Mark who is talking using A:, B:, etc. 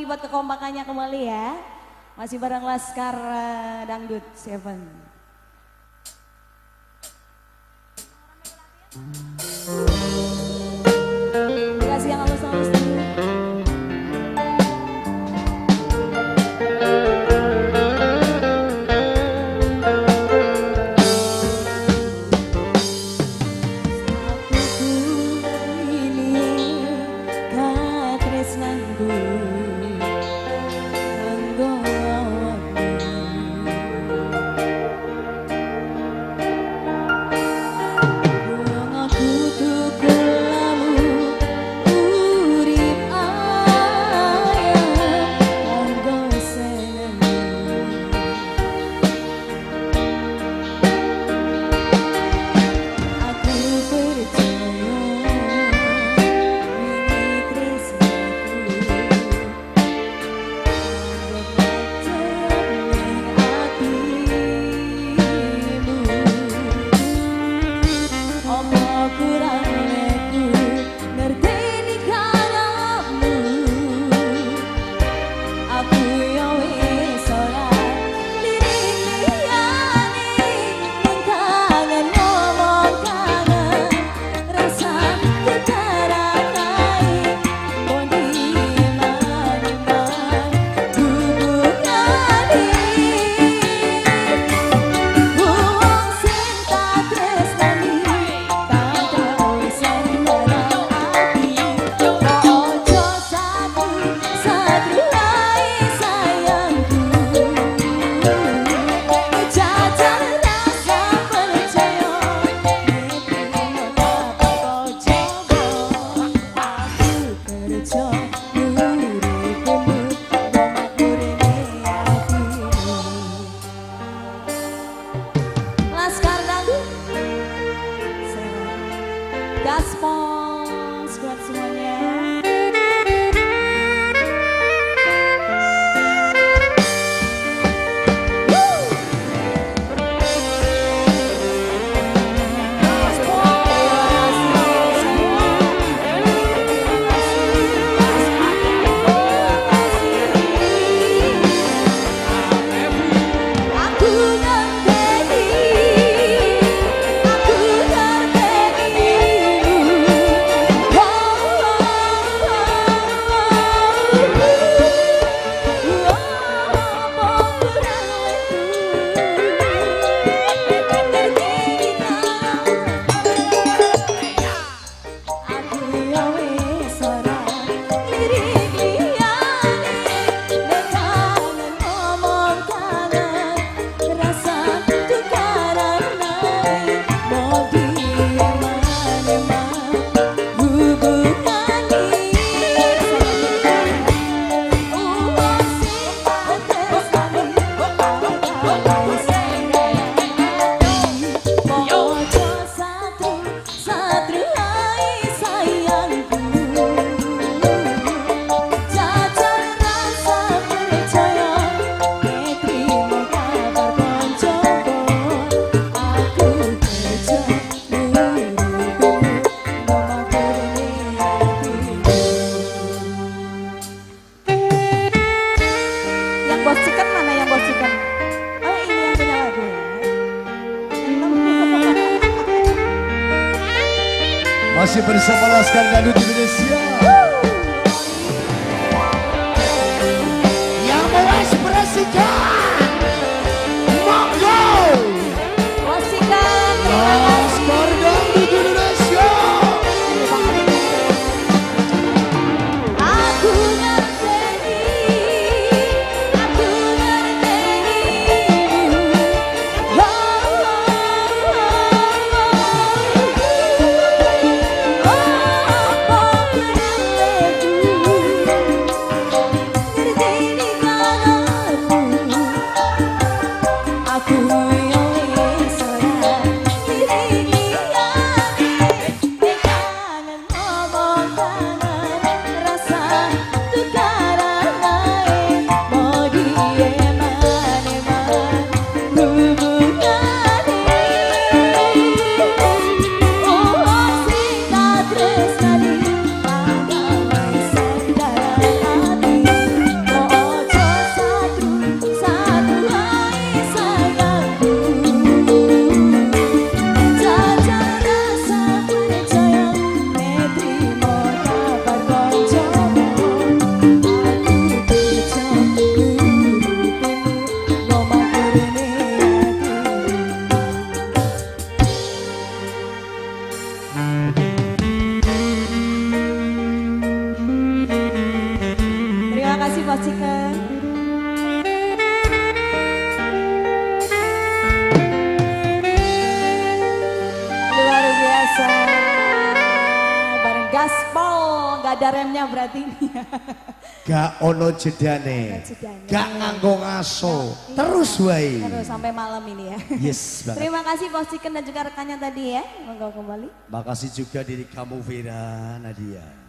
A: lagi buat kekompakannya kembali ya. Masih bareng Laskar Dangdut Seven. Dikasih yang halus-halus dulu. Gaspol, squad semuanya. Bos chicken mana yang bos chicken? Oh ini yang punya lagu ya.
B: Masih bersama Laskar Dangdut Indonesia. Yang mau ekspresikan, monggo.
A: Bos chicken.
B: Laskar Dangdut Indonesia.
A: Aku kasih Bos Chicken. Luar biasa. Bareng gaspol, gak ada remnya berarti ini.
B: Gak ono jedane, gak nganggo ngaso, terus wae.
A: Terus sampai malam ini ya.
B: Yes banget.
A: Terima kasih Bos Chicken dan juga rekannya tadi ya. Monggo kembali.
B: Makasih juga diri kamu Vera Nadia.